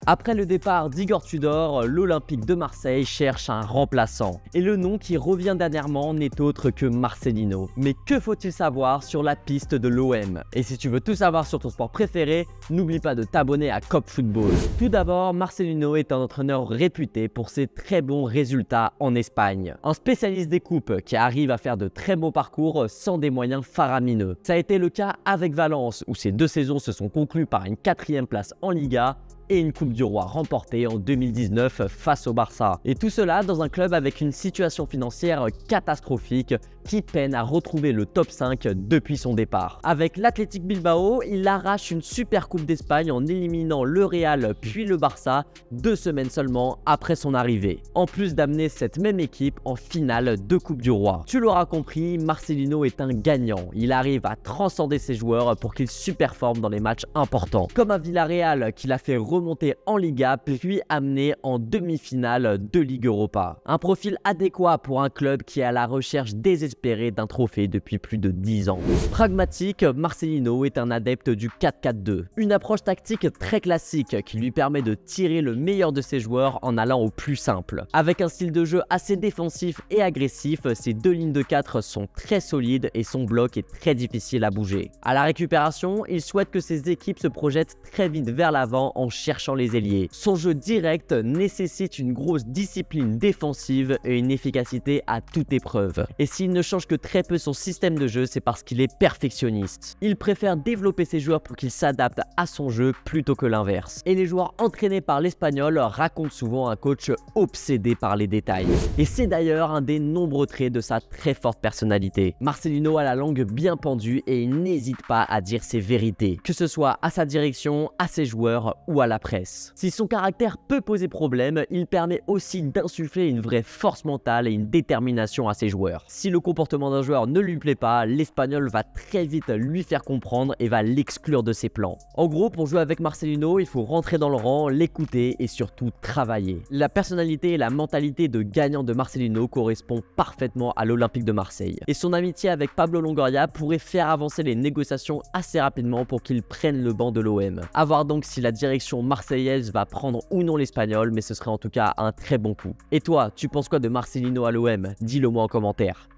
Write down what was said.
Après le départ d'Igor Tudor, l'Olympique de Marseille cherche un remplaçant. Et le nom qui revient dernièrement n'est autre que Marcelino. Mais que faut-il savoir sur la piste de l'OM? Et si tu veux tout savoir sur ton sport préféré, n'oublie pas de t'abonner à Cop Football. Tout d'abord, Marcelino est un entraîneur réputé pour ses très bons résultats en Espagne. Un spécialiste des coupes qui arrive à faire de très beaux parcours sans des moyens faramineux. Ça a été le cas avec Valence, où ces 2 saisons se sont conclues par une 4e place en Liga et une Coupe du Roi remportée en 2019 face au Barça. Et tout cela dans un club avec une situation financière catastrophique qui peine à retrouver le top 5 depuis son départ. Avec l'Athletic Bilbao, il arrache une super Coupe d'Espagne en éliminant le Real puis le Barça 2 semaines seulement après son arrivée. En plus d'amener cette même équipe en finale de Coupe du Roi. Tu l'auras compris, Marcelino est un gagnant. Il arrive à transcender ses joueurs pour qu'ils superforment dans les matchs importants. Comme à Villarreal qu'il a fait remonter en Liga puis amené en demi-finale de Ligue Europa. Un profil adéquat pour un club qui est à la recherche désespérée d'un trophée depuis plus de 10 ans. Pragmatique, Marcelino est un adepte du 4-4-2. Une approche tactique très classique qui lui permet de tirer le meilleur de ses joueurs en allant au plus simple. Avec un style de jeu assez défensif et agressif, ses 2 lignes de 4 sont très solides et son bloc est très difficile à bouger. À la récupération, il souhaite que ses équipes se projettent très vite vers l'avant en cherchant les ailiers. Son jeu direct nécessite une grosse discipline défensive et une efficacité à toute épreuve. Et s'il ne change que très peu son système de jeu, c'est parce qu'il est perfectionniste. Il préfère développer ses joueurs pour qu'ils s'adaptent à son jeu plutôt que l'inverse. Et les joueurs entraînés par l'Espagnol racontent souvent un coach obsédé par les détails. Et c'est d'ailleurs un des nombreux traits de sa très forte personnalité. Marcelino a la langue bien pendue et il n'hésite pas à dire ses vérités, que ce soit à sa direction, à ses joueurs ou à la presse. Si son caractère peut poser problème, il permet aussi d'insuffler une vraie force mentale et une détermination à ses joueurs. Si le comportement d'un joueur ne lui plaît pas, l'Espagnol va très vite lui faire comprendre et va l'exclure de ses plans. En gros, pour jouer avec Marcelino, il faut rentrer dans le rang, l'écouter et surtout travailler. La personnalité et la mentalité de gagnant de Marcelino correspond parfaitement à l'Olympique de Marseille. Et son amitié avec Pablo Longoria pourrait faire avancer les négociations assez rapidement pour qu'il prenne le banc de l'OM. A voir donc si la direction marseillaise va prendre ou non l'Espagnol, mais ce serait en tout cas un très bon coup. Et toi, tu penses quoi de Marcelino à l'OM? Dis-le moi en commentaire.